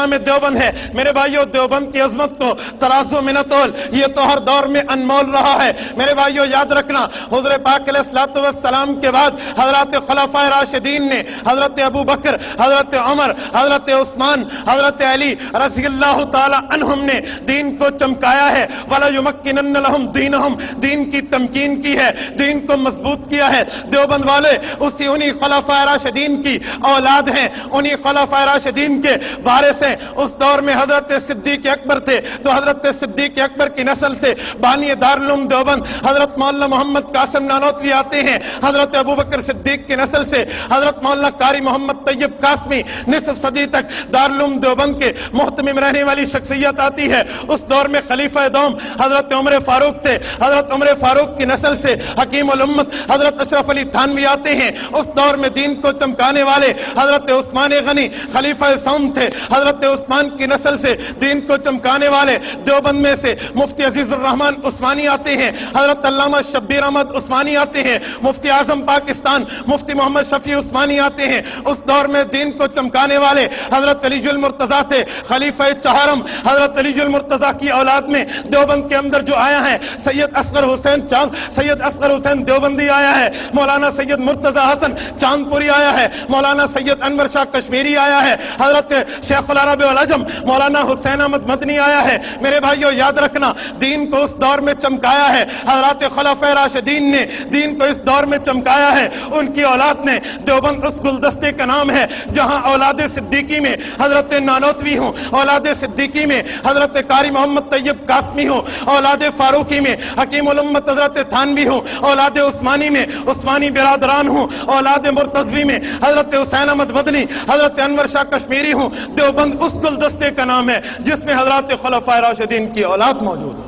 میں دیوبند ہے۔ میرے بھائیوں دیوبند کی عظمت کو ترازو میں نہ تول، یہ تو ہر دور میں انمول رہا ہے۔ میرے بھائیوں یاد رکھنا حضور پاک علیہ الصلوۃ والسلام کے بعد حضرات خلفائے راشدین نے حضرت ابو بکر، حضرت عمر، حضرت عثمان، حضرت علی رضی اللہ تعالی عنہم نے دین کو چمکایا ہے۔ وَلَيُمَكِّنَنَّ لَهُمْ دِينَهُمْ، دین کی تمکین کی ہے، دین کو مضبوط کیا ہے۔ دیوبند والے انہی خلفائے راشدین کی اولاد ہیں، انہی خلفائے راشدین کے وارث ہیں۔ اس دور میں حضرت صدیق اکبر تھے تو حضرت صدیق اکبر کی نسل سے بانی دارالعلوم دیوبند حضرت مولانا محمد قاسم نانوتوی آتے ہیں۔ حضرت ابوبکر صدیق کی نسل سے حضرت مولانا قاری محمد طیب قاسمی نصف صدی تک دارالعلوم دیوبند کے محتمم رہنے والی شخصیت آتی ہے۔ اس دور میں خلیفہ دوم حضرت عمر فاروق تھے، حضرت عمر فاروق کی نسل سے حکیم الامت حضرت اشرف علی تھانوی آتے ہیں۔ اس دور میں دین کو چمکانے والے حضرت عثمان غنی خلیفہ سوم تھے، حضرت عثمان کی نسل سے دین کو چمکانے والے دیوبند میں سے مفتی عزیز الرحمن عثمانی آتے ہیں، حضرت علامہ شبیر احمد عثمانی آتے ہیں، مفتی اعظم پاکستان مفتی محمد شفیع عثمانی آتے ہیں۔ اس دور میں دین کو چمکانے والے حضرت علی المرتضیٰ تھے، خلیفہ چہارم حضرت علی المرتضیٰ کی اولاد میں دیوبند کے اندر جو آیا ہے سید اصغر حسین چاند، سید اصغر حسین دیوبندی آیا ہے، مولانا سید مرتضی حسن چاندپوری آیا ہے، مولانا سید انور شاہ کشمیری آیا ہے، حضرت شیخ العرب والعجم مولانا حسین احمد مدنی آیا ہے۔ میرے بھائیوں یاد رکھنا دین کو اس دور میں چمکایا ہے، حضرات خلفائے راشدین نے دین کو اس دور میں چمکایا ہے، ان کی اولاد نے۔ دیوبند اس گلدستے کا نام ہے جہاں اولاد صدیقی میں حضرت نانوتوی ہوں، اولاد صدیقی میں حضرت قاری محمد طیب قاسمی ہوں، اولاد فاروقی میں حکیم الامت حضرت تھانوی ہوں، اولاد عثمانی میں عثمانی برادران ہوں، اولاد مرتضوی میں حضرت حسین احمد مدنی حضرت انور شاہ کشمیری ہوں۔ دیوبند اس گلدستے کا نام ہے جس میں حضرات خلفائے راشدین کی اولاد موجود ہے۔